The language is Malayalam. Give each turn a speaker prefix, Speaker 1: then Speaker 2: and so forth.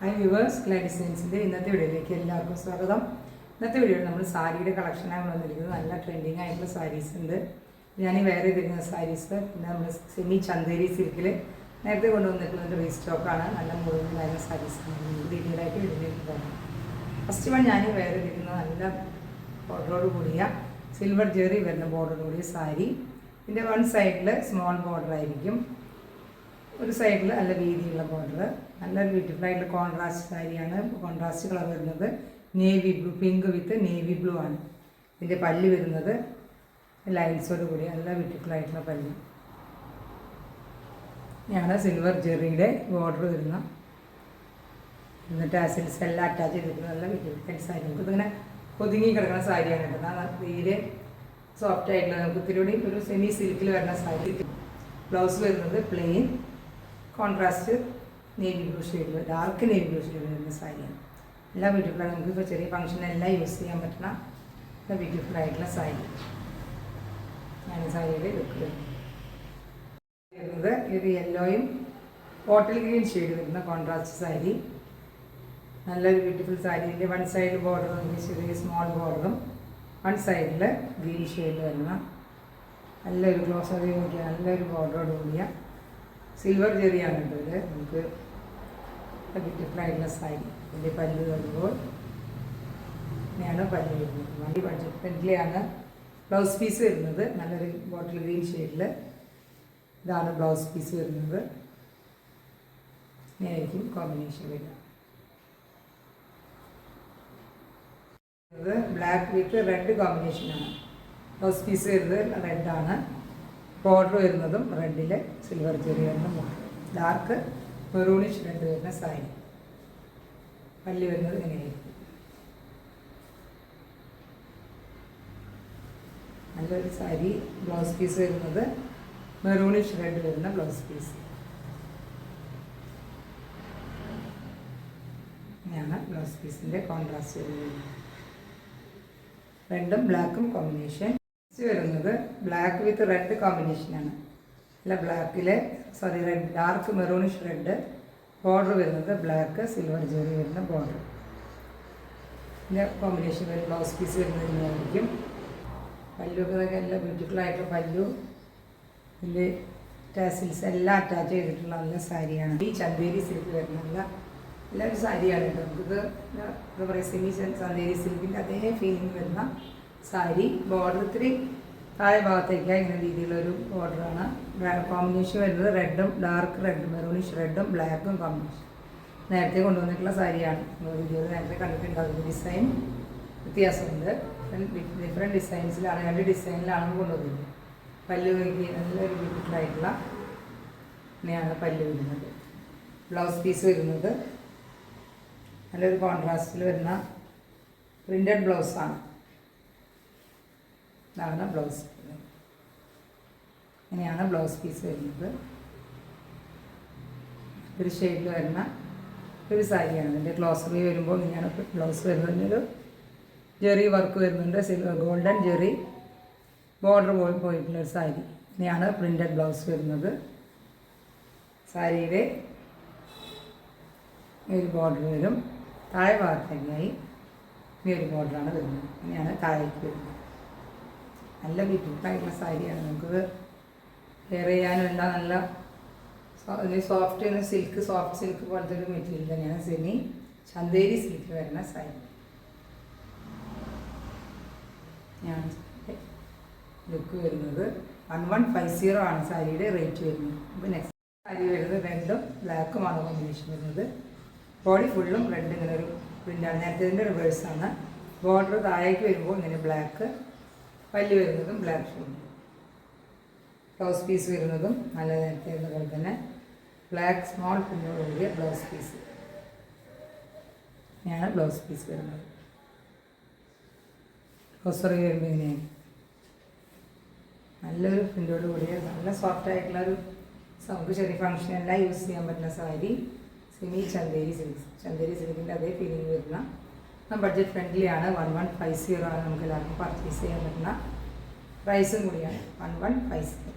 Speaker 1: ഹായ് വ്യൂവേഴ്സ്, ക്ലേ ഡിസൈൻസിൻ്റെ ഇന്നത്തെ വീഡിയോയിലേക്ക് എല്ലാവർക്കും സ്വാഗതം. ഇന്നത്തെ വീഡിയോയിൽ നമ്മൾ സാരിയുടെ കളക്ഷനാണ് വന്നിരിക്കുന്നത്. നല്ല ട്രെൻഡിങ് ആയിട്ടുള്ള സാരീസ് ഉണ്ട്. ഞാൻ വേറെ ഇതിരുന്ന സാരീസ് പിന്നെ നമ്മൾ സെമി ചന്തേരി സിൽക്കിൽ നേരത്തെ കൊണ്ടുവന്നിട്ടുള്ള റീസ്റ്റോക്കാണ്. നല്ല മുഴുവനായിരുന്ന സാരീസ് ഡീറ്റെയിൽ ആയിട്ട് വീഡിയോയിലേക്ക് പോകാം. ഫസ്റ്റ് വൺ ഞാൻ വേറെ ഇരിക്കുന്ന നല്ല ബോർഡറോട് കൂടിയ സിൽവർ ജെറി വരുന്ന ബോർഡറോട് കൂടിയ സാരി. ഇതിൻ്റെ വൺ സൈഡിൽ സ്മോൾ ബോർഡർ ആയിരിക്കും, ഒരു സൈഡിൽ നല്ല വീതിയുള്ള ബോർഡർ. നല്ലൊരു ബ്യൂട്ടിഫുൾ ആയിട്ടുള്ള കോൺട്രാസ്റ്റ് സാരിയാണ്. കോൺട്രാസ്റ്റ് കളർ വരുന്നത് നേവി ബ്ലൂ, പിങ്ക് വിത്ത് നേവി ബ്ലൂ ആണ്. ഇതിൻ്റെ പല്ല് വരുന്നത് ലൈൻസോട് കൂടി നല്ല ബ്യൂട്ടിഫുൾ ആയിട്ടുള്ള പല്ല്. ഞാൻ സിൽവർ ജെറിയുടെ ബോർഡർ വരുന്ന എന്നിട്ട് ടാസിൽസ് എല്ലാം അറ്റാച്ച് ചെയ്തിട്ട് നല്ല ബ്യൂട്ടിഫുൾ സാരി. നമുക്കിതിങ്ങനെ ഒതുങ്ങി കിടക്കുന്ന സാരിയാണ് കേട്ടത്. തീരെ സോഫ്റ്റ് ആയിട്ടുള്ള നമുക്ക് ഇത്തിരി കൂടി ഒരു സെമി സിൽക്കിൽ വരുന്ന സാരി. ബ്ലൗസ് വരുന്നത് പ്ലെയിൻ കോൺട്രാസ്റ്റ് നേവി ബ്ലൂ ഷെയ്ഡിൽ, ഡാർക്ക് നേവി ബ്ലൂ ഷെയ്ഡിൽ വരുന്ന സാരിയാണ്. എല്ലാം ബ്യൂട്ടിഫുള്ളാണ്. നമുക്കിപ്പോൾ ചെറിയ ഫംഗ്ഷനെല്ലാം യൂസ് ചെയ്യാൻ പറ്റുന്ന നല്ല ബ്യൂട്ടിഫുൾ ആയിട്ടുള്ള സാരി. ഞാൻ സാരിയുടെ ലുക്ക് വരുന്നത് ഇത് യെല്ലോയും ബോട്ടിൽ ഗ്രീൻ ഷെയ്ഡ് വരുന്ന കോൺട്രാസ്റ്റ് സാരി. നല്ലൊരു ബ്യൂട്ടിഫുൾ സാരി. ഇതിൻ്റെ വൺ സൈഡ് ബോർഡർ ചെറിയ സ്മോൾ ബോർഡറും വൺ സൈഡിൽ ഗ്രീൻ ഷെയ്ഡ് വരുന്ന നല്ലൊരു ക്ലോസ് അറിയാൻ നോക്കിയാൽ നല്ലൊരു ബോർഡറോട് കൂടിയ സിൽവർ ജെറിയാണ് ഇത്. നമുക്ക് ബ്യൂട്ടിഫുൾ ആയിട്ടുള്ള സാരി. ഇതിൻ്റെ പല്ല് വരുമ്പോൾ ഇങ്ങനെയാണ് പല്ല് വരുന്നത്. വണ്ടി ബഡ്ജറ്റ് ഫ്രണ്ട്ലിയാണ്. ബ്ലൗസ് പീസ് വരുന്നത് നല്ലൊരു ബോട്ടിൽ ഗ്രീൻ ഷെയ്ഡിൽ. ഇതാണ് ബ്ലൗസ് പീസ് വരുന്നത്. ഇങ്ങനെയായിരിക്കും കോമ്പിനേഷൻ വരിക. ഇത് ബ്ലാക്ക് വിത്ത് റെഡ് കോമ്പിനേഷനാണ്. ബ്ലൗസ് പീസ് വരുന്നത് റെഡാണ്. ബോർഡർ വരുന്നതും റെഡിൽ സിൽവർ ജെറി വരുന്ന ബോർഡർ. ഡാർക്ക് മെറൂണിഷ് റെഡ് വരുന്ന സാരി. പല്ല് വരുന്നത് ഇങ്ങനെയായിരിക്കും. നല്ലൊരു സാരി. ബ്ലൗസ് പീസ് വരുന്നത് മെറൂണിഷ് റെഡ് വരുന്ന ബ്ലൗസ് പീസ്. ഇങ്ങനെയാണ് ബ്ലൗസ് പീസിൻ്റെ കോൺട്രാസ്റ്റ് വരുന്നത്. റെഡും ബ്ലാക്കും കോമ്പിനേഷൻ. വരുന്നത് ബ്ലാക്ക് വിത്ത് റെഡ് കോമ്പിനേഷനാണ്. അല്ല ബ്ലാക്കിൽ red dark maroonish red. Border വരുന്നത് ബ്ലാക്ക് സിൽവർ ജെറി വരുന്ന ബോർഡർ. ഇതിൻ്റെ കോമ്പിനേഷൻ വരും. ബ്ലൗസ് പീസ് വരുന്നത് ഇങ്ങനെയായിരിക്കും. പല്ലുമൊക്കെ നല്ല ബ്യൂട്ടിഫുൾ ആയിട്ട് പല്ലു. ഇതിൻ്റെ ടാസിൽസ് എല്ലാം അറ്റാച്ച് ചെയ്തിട്ടുള്ള നല്ല സാരിയാണ്. ഈ ചന്തേരി സിൽക്ക് വരുന്ന നല്ലൊരു സാരിയാണ് കേട്ടോ. നമുക്കിത് എന്താ പറയുക, സെമി ചന്തേരി സിൽക്കിൻ്റെ അതേ ഫീലിംഗ് വരുന്ന സാരി. ബോർഡർ ഇത്തിരി താഴെ ഭാഗത്തേക്കാണ് ഇങ്ങനെ രീതിയിലൊരു ബോർഡറാണ്. കോമ്പിനേഷൻ വരുന്നത് റെഡും ഡാർക്ക് റെഡ് മെറൂണിഷ് റെഡും ബ്ലാക്കും കോമ്പിനേഷൻ. നേരത്തെ കൊണ്ടുവന്നിട്ടുള്ള സാരിയാണ്. വീഡിയോയിൽ നേരത്തെ കണ്ടിട്ടുണ്ടാകുന്ന ഡിസൈൻ വ്യത്യാസമുണ്ട്. ഡിഫറെൻറ്റ് ഡിസൈൻസിലാണ്, രണ്ട് ഡിസൈനിലാണ് കൊണ്ടുവന്നത്. പല്ല് വരിക നല്ലൊരു ബ്യൂട്ടിഫുൾ ആയിട്ടുള്ള ഇങ്ങനെയാണ് പല്ല് വരുന്നത്. ബ്ലൗസ് പീസ് വരുന്നത് നല്ലൊരു കോൺട്രാസ്റ്റിൽ വരുന്ന പ്രിൻ്റഡ് ബ്ലൗസാണ്. ഇതാണ് ബ്ലൗസ്. ഇങ്ങനെയാണ് ബ്ലൗസ് പീസ് വരുന്നത്. ഒരു ഷെയ്ഡിൽ വരുന്ന ഒരു സാരിയാണ്. ഇതിൻ്റെ ക്ലോസറി വരുമ്പോൾ ഇങ്ങനെയാണ് ബ്ലൗസ് വരുന്നതിൻ്റെ ഒരു ജെറി വർക്ക് വരുന്നുണ്ട്. സിൽവർ ഗോൾഡൻ ജെറി ബോർഡർ പോയിട്ടുള്ളൊരു സാരി. ഇങ്ങനെയാണ് പ്രിൻ്റഡ് ബ്ലൗസ് വരുന്നത്. സാരിയുടെ ഒരു ബോർഡർ വരും. താഴെ ഭാഗത്തേക്കായി ഈ ഒരു ബോർഡറാണ് വരുന്നത്. ഇങ്ങനെയാണ് താഴേക്ക് വരുന്നത്. നല്ല ബ്യൂട്ടിഫുള്ളായിട്ടുള്ള സാരിയാണ്. നമുക്ക് വെയർ ചെയ്യാനുള്ള നല്ല സോഫ്റ്റ് സിൽക്ക്, സോഫ്റ്റ് സിൽക്ക് പോലത്തെ ഒരു മെറ്റീരിയൽ തന്നെയാണ് സെമി ചന്തേരി സിൽക്ക് വരുന്ന സാരി. ഞാൻ ലുക്ക് വരുന്നത് 1150 ആണ് സാരിയുടെ റേറ്റ് വരുന്നത്. അപ്പോൾ നെക്സ്റ്റ് സാരി വരുന്നത് റെഡും ബ്ലാക്കുമാണ് കോമ്പിനേഷൻ വരുന്നത്. ബോഡി ഫുള്ളും റെഡ് ഇങ്ങനെ ഒരു പ്രിൻ്റാണ്. നേരത്തെ ഇതിൻ്റെ റിവേഴ്സാണ്. ബോർഡർ താഴേക്ക് വരുമ്പോൾ ഇങ്ങനെ ബ്ലാക്ക്. പല്ല് വരുന്നതും ബ്ലാക്ക് ഷെയ്ഡ്. ബ്ലൗസ് പീസ് വരുന്നതും നല്ല നേരത്തെ വരുന്ന പോലെ തന്നെ ബ്ലാക്ക് സ്മോൾ പ്രിൻ്റോട് കൂടിയ ബ്ലൗസ് പീസ്. ഇങ്ങനെയാണ് ബ്ലൗസ് പീസ് വരുന്നത്. ബ്ലൗസറി വരുമ്പോൾ ഇങ്ങനെയാണ് നല്ലൊരു പ്രിൻ്റോട് കൂടിയ നല്ല സോഫ്റ്റ് ആയിട്ടുള്ളൊരു നമുക്ക് ചെറിയ ഫംഗ്ഷനെല്ലാം യൂസ് ചെയ്യാൻ പറ്റുന്ന സാരി. സെമി ചന്തേരി സിൽക്ക്, ചന്തേരി സിൽക്കിൻ്റെ അതേ ഫീലിംഗ് വരുന്ന ബഡ്ജറ്റ് ഫ്രണ്ട്ലിയാണ്. 1150 ആണ് നമുക്ക് എല്ലാവർക്കും പർച്ചേസ് ചെയ്യാൻ പറ്റുന്ന പ്രൈസും കൂടിയാണ്. 1150.